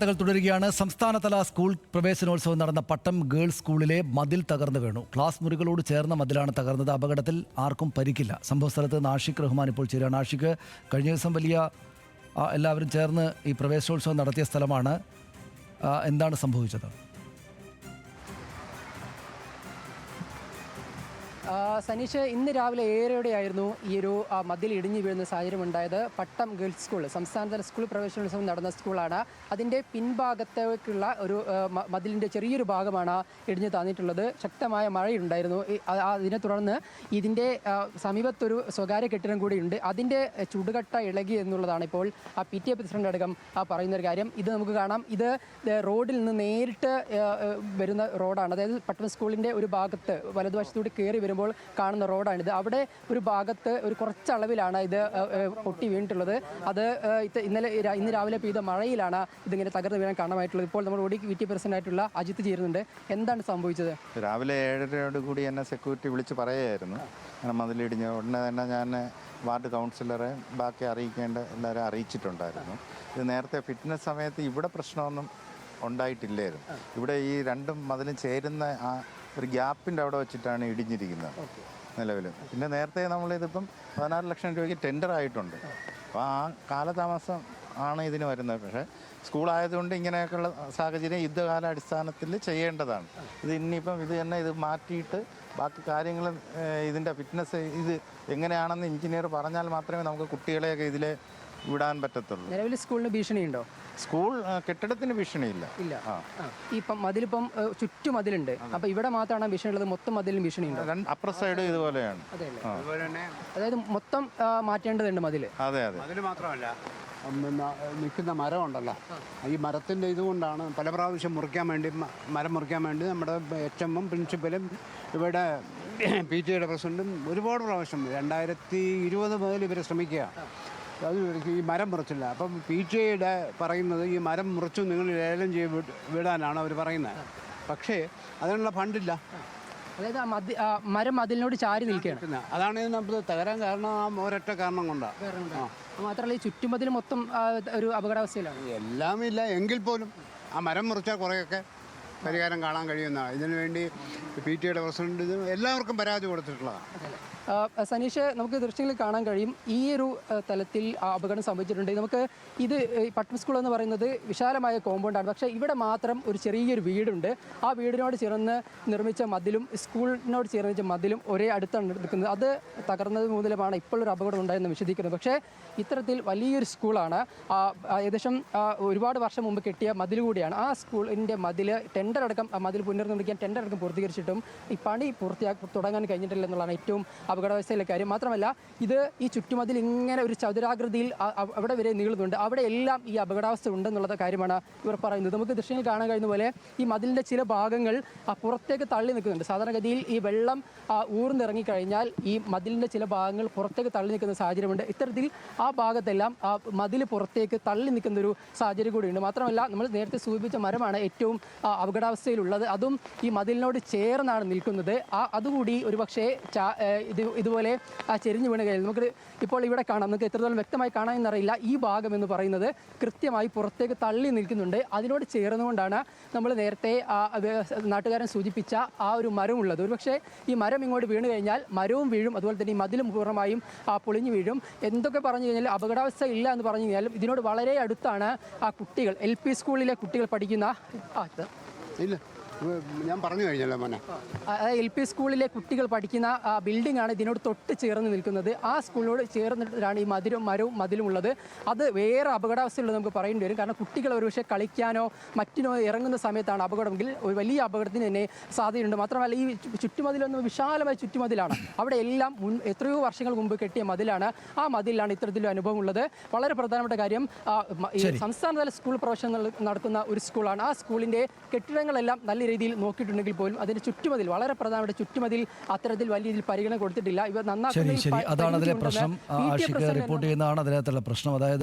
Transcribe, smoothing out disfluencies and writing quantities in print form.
വാർത്തകൾ തുടരുകയാണ്. സംസ്ഥാനതല സ്കൂൾ പ്രവേശനോത്സവം നടന്ന പട്ടം ഗേൾസ് സ്കൂളിലെ മതിൽ തകർന്നു വീണു. ക്ലാസ് മുറികളോട് ചേർന്ന മതിലാണ് തകർന്നത്. അപകടത്തിൽ ആർക്കും പരിക്കില്ല. സംഭവസ്ഥലത്ത് നിന്ന് ആഷിഖ് റഹ്മാൻ ഇപ്പോൾ ചേരുകയാണ്. ആഷിഖ്, കഴിഞ്ഞ ദിവസം എല്ലാവരും ചേർന്ന് ഈ പ്രവേശനോത്സവം നടത്തിയ സ്ഥലമാണ്. എന്താണ് സംഭവിച്ചത്? സനീഷ്, ഇന്ന് രാവിലെ ഏഴരയോടെയായിരുന്നു ഈ ഒരു മതിൽ ഇടിഞ്ഞു വീഴുന്ന സാഹചര്യം ഉണ്ടായത്. പട്ടം ഗേൾസ് സ്കൂൾ സംസ്ഥാനതല സ്കൂൾ പ്രവേശനോത്സവം നടന്ന സ്കൂളാണ്. അതിൻ്റെ പിൻഭാഗത്തേക്കുള്ള ഒരു മതിലിൻ്റെ ചെറിയൊരു ഭാഗമാണ് ഇടിഞ്ഞു താന്നിട്ടുള്ളത്. ശക്തമായ മഴയുണ്ടായിരുന്നു. അതിനെ തുടർന്ന് ഇതിൻ്റെ സമീപത്തൊരു സ്വകാര്യ കെട്ടിടം കൂടിയുണ്ട്. അതിൻ്റെ ചുടുകട്ട ഇളകി എന്നുള്ളതാണ് ഇപ്പോൾ PTA പ്രസിഡന്റ് അടക്കം പറയുന്നൊരു കാര്യം. ഇത് നമുക്ക് കാണാം. ഇത് റോഡിൽ നിന്ന് നേരിട്ട് വരുന്ന റോഡാണ്. അതായത് പട്ടം സ്കൂളിൻ്റെ ഒരു ഭാഗത്ത് വലതുവശത്തൂടെ കയറി വരുമ്പോൾ കാണുന്ന റോഡാണിത്. അവിടെ ഒരു ഭാഗത്ത് ഒരു കുറച്ചളവിലാണ് ഇത് പൊട്ടി വീണിട്ടുള്ളത്. അത് ഇന്ന് രാവിലെ പെയ്ത മഴയിലാണ് ഇതിങ്ങനെ തകർന്ന് വീഴാൻ കാരണമായിട്ടുള്ളത്. ഇപ്പോൾ നമ്മൾ VT പ്രസിഡന്റ് ആയിട്ടുള്ള അജിത്ത് ചേരുന്നുണ്ട്. എന്താണ് സംഭവിച്ചത്? രാവിലെ 7:30യോട് കൂടി എന്നെ സെക്യൂരിറ്റി വിളിച്ച് പറയുമായിരുന്നു അങ്ങനെ മതിലിടിഞ്ഞ ഉടനെ തന്നെ ഞാൻ വാർഡ് കൗൺസിലറെ ബാക്കി അറിയിക്കേണ്ട എല്ലാവരും അറിയിച്ചിട്ടുണ്ടായിരുന്നു. ഇത് നേരത്തെ ഫിറ്റ്നസ് സമയത്ത് ഇവിടെ പ്രശ്നമൊന്നും ഉണ്ടായിട്ടില്ലായിരുന്നു. ഇവിടെ ഈ രണ്ടും മതിലും ചേരുന്ന ആ ഒരു ഗ്യാപ്പിൻ്റെ അവിടെ വെച്ചിട്ടാണ് ഇടിഞ്ഞിരിക്കുന്നത് നിലവിൽ. പിന്നെ നേരത്തെ നമ്മളിതിപ്പം 16 ലക്ഷം രൂപയ്ക്ക് ടെൻഡർ ആയിട്ടുണ്ട്. അപ്പോൾ ആ കാലതാമസം ആണ് ഇതിന് വരുന്നത്. പക്ഷേ സ്കൂളായതുകൊണ്ട് ഇങ്ങനെയൊക്കെയുള്ള സാഹചര്യം യുദ്ധകാലാടിസ്ഥാനത്തിൽ ചെയ്യേണ്ടതാണ്. ഇത് ഇനിയിപ്പം ഇത് മാറ്റിയിട്ട് ബാക്കി കാര്യങ്ങൾ ഇതിൻ്റെ ഫിറ്റ്നസ് ഇത് എങ്ങനെയാണെന്ന് എഞ്ചിനീയർ പറഞ്ഞാൽ മാത്രമേ നമുക്ക് കുട്ടികളെയൊക്കെ ഇതിലെ വിടാൻ പറ്റത്തുള്ളൂ. നിലവിൽ സ്കൂളിന് ഭീഷണിയുണ്ടോ? സ്കൂൾ കെട്ടിടത്തിന് ഭീഷണിയില്ല. ഇല്ല. ഇപ്പം മതിലിപ്പം ചുറ്റും മതിലുണ്ട്. അപ്പൊ ഇവിടെ മാത്രമാണ് ഭീഷണി ഉള്ളത്? മൊത്തം മതിലും ഭീഷണിയുണ്ട്? അപ്പുറ സൈഡ് ഇതുപോലെയാണ്. അതായത് മൊത്തം മാറ്റേണ്ടതുണ്ട് മതില്. അതെ അതെ. അതിൽ മാത്രമല്ല, നിൽക്കുന്ന മരം ഉണ്ടല്ലോ, ഈ മരത്തിൻ്റെ ഇതുകൊണ്ടാണ് പല പ്രാവശ്യം മരം മുറിക്കാൻ വേണ്ടി നമ്മുടെ HM പ്രിൻസിപ്പലും ഇവിടെ PTA പ്രസിഡന്റും ഒരുപാട് പ്രാവശ്യം 2020 മുതൽ ഇവർ ശ്രമിക്കുക. അത് ഈ മരം മുറിച്ചില്ല. അപ്പം PTA പറയുന്നത് ഈ മരം മുറിച്ചു നിങ്ങൾ ലേലം ചെയ്ത് വിടാനാണ് അവർ പറയുന്നത്. പക്ഷേ അതിനുള്ള ഫണ്ടില്ല. അതായത് മരം മതിലിനോട് ചാരി നിൽക്കുകയാണ്. അതാണ് നമുക്ക് തകരാൻ കാരണം ഒരൊറ്റ കാരണം കൊണ്ടാണ്. മാത്രമല്ല ഈ ചുറ്റുമതിൽ മൊത്തം ഒരു അപകടാവസ്ഥയിലാണ്. എല്ലാം ഇല്ല എങ്കിൽ പോലും ആ മരം മുറിച്ചാൽ കുറേയൊക്കെ പരിഹാരം കാണാൻ കഴിയുന്നതാണ്. ഇതിനുവേണ്ടി PTA പ്രസിഡന്റ് എല്ലാവർക്കും പരാതി കൊടുത്തിട്ടുള്ളതാണ്. സനീഷ്, നമുക്ക് ദൃശ്യങ്ങളിൽ കാണാൻ കഴിയും ഈ ഒരു തലത്തിൽ അപകടം സംഭവിച്ചിട്ടുണ്ട്. നമുക്ക് ഇത് പട്ടം സ്കൂൾ എന്ന് പറയുന്നത് വിശാലമായ കോമ്പൗണ്ടാണ്. പക്ഷേ ഇവിടെ മാത്രം ഒരു ചെറിയൊരു വീടുണ്ട്. ആ വീടിനോട് ചേർന്ന് നിർമ്മിച്ച മതിലും സ്കൂളിനോട് ചേർന്ന് മതിലും ഒരേ അടുത്താണ് നിൽക്കുന്നത്. അത് തകർന്നത് മൂലമാണ് ഇപ്പോൾ ഒരു അപകടം ഉണ്ടായെന്ന് വിശദീകരിക്കുന്നത്. പക്ഷേ ഇത്തരത്തിൽ വലിയൊരു സ്കൂളാണ്. ഏകദേശം ഒരുപാട് വർഷം മുമ്പ് കെട്ടിയ മതിൽ കൂടിയാണ്. ആ സ്കൂളിൻ്റെ മതിൽ ടെൻഡർ അടക്കം മതിൽ പുനർനിർമ്മിക്കാൻ ടെൻഡർ അടക്കം പൂർത്തീകരിച്ചിട്ടും ഈ പണി തുടങ്ങാൻ കഴിഞ്ഞിട്ടില്ല എന്നുള്ളതാണ് ഏറ്റവും അപകടാവസ്ഥയിലെ കാര്യം. മാത്രമല്ല ഈ ചുറ്റുമതിൽ ഇങ്ങനെ ഒരു ചതുരാകൃതിയിൽ അവിടെ വരെ നീളുന്നുണ്ട്. അവിടെ എല്ലാം ഈ അപകടാവസ്ഥ ഉണ്ടെന്നുള്ള കാര്യമാണ് ഇവർ പറയുന്നത്. നമുക്ക് ദൃശ്യങ്ങൾ കാണാൻ കഴിയുന്ന പോലെ ഈ മതിലിൻ്റെ ചില ഭാഗങ്ങൾ പുറത്തേക്ക് തള്ളി നിൽക്കുന്നുണ്ട്. സാധാരണഗതിയിൽ ഈ വെള്ളം ഊർന്നിറങ്ങിക്കഴിഞ്ഞാൽ ഈ മതിലിൻ്റെ ചില ഭാഗങ്ങൾ പുറത്തേക്ക് തള്ളി നിൽക്കുന്ന സാഹചര്യമുണ്ട്. ഇത്തരത്തിൽ ആ ഭാഗത്തെല്ലാം മതിൽ പുറത്തേക്ക് തള്ളി നിൽക്കുന്നൊരു സാഹചര്യം കൂടിയുണ്ട്. മാത്രമല്ല, നമ്മൾ നേരത്തെ സൂചിപ്പിച്ച മരമാണ് ഏറ്റവും അപകടാവസ്ഥയിലുള്ളത്. അതും ഈ മതിലിനോട് ചേർന്നാണ് നിൽക്കുന്നത്. അതുകൂടി ഒരുപക്ഷെ ഇതുപോലെ ചെരിഞ്ഞു വീണ് കഴിഞ്ഞാൽ നമുക്ക് ഇപ്പോൾ ഇവിടെ കാണാം. നമുക്ക് എത്രത്തോളം വ്യക്തമായി കാണാമെന്നറിയില്ല. ഈ ഭാഗം എന്ന് പറയുന്നത് കൃത്യമായി പുറത്തേക്ക് തള്ളി നിൽക്കുന്നുണ്ട്. അതിനോട് ചേർന്നുകൊണ്ടാണ് നമ്മൾ നേരത്തെ നാട്ടുകാരൻ സൂചിപ്പിച്ച ആ ഒരു മരം ഉള്ളത്. ഒരുപക്ഷെ ഈ മരം ഇങ്ങോട്ട് വീണ് കഴിഞ്ഞാൽ മരവും വീഴും, അതുപോലെ തന്നെ ഈ മതിലും പൂർണ്ണമായും പൊളിഞ്ഞു വീഴും. എന്തൊക്കെ പറഞ്ഞു കഴിഞ്ഞാൽ അപകടാവസ്ഥ ഇല്ല എന്ന് പറഞ്ഞു കഴിഞ്ഞാലും ഇതിനോട് വളരെ അടുത്താണ് കുട്ടികൾ, LP സ്കൂളിലെ കുട്ടികൾ പഠിക്കുന്ന ഇല്ല ഞാൻ പറഞ്ഞു കഴിഞ്ഞല്ലോ മോനെ. LP സ്കൂളിലെ കുട്ടികൾ പഠിക്കുന്ന ബിൽഡിംഗ് ആണ് ഇതിനോട് തൊട്ട് ചേർന്ന് നിൽക്കുന്നത്. ആ സ്കൂളിനോട് ചേർന്നിട്ടാണ് ഈ മരവും മതിലും ഉള്ളത്. അത് വേറെ അപകടാവസ്ഥയുള്ളത് നമുക്ക് പറയേണ്ടി വരും. കാരണം കുട്ടികൾ ഒരുപക്ഷെ കളിക്കാനോ മറ്റിനോ ഇറങ്ങുന്ന സമയത്താണ് അപകടമെങ്കിൽ ഒരു വലിയ അപകടത്തിന് തന്നെ സാധ്യതയുണ്ട്. മാത്രമല്ല, ഈ ചുറ്റുമതിലൊന്നും വിശാലമായ ചുറ്റുമതിലാണ്. അവിടെ എല്ലാം എത്രയോ വർഷങ്ങൾ മുമ്പ് കെട്ടിയ മതിലാണ്. ആ മതിലാണ് ഇത്തരത്തിലൊരു അനുഭവം ഉള്ളത്. വളരെ പ്രധാനപ്പെട്ട കാര്യം, സംസ്ഥാനതല സ്കൂൾ പ്രവേശനം നടത്തുന്ന ഒരു സ്കൂളാണ്. ആ സ്കൂളിൻ്റെ കെട്ടിടങ്ങളെല്ലാം നല്ല രീതിയിൽ നോക്കിയിട്ടുണ്ടെങ്കിൽ പോലും അതിന്റെ ചുറ്റുമതിൽ, വളരെ പ്രധാനപ്പെട്ട ചുറ്റുമതിൽ അത്തരത്തിൽ വലിയ രീതിയിൽ പരിഗണന കൊടുത്തിട്ടില്ല. ഇവർ നന്നായി അതാണ് അതിലെ പ്രശ്നം. ആഷിഖ് റിപ്പോർട്ട് ചെയ്യുന്നതാണ് അതിനകത്തുള്ള പ്രശ്നം. അതായത്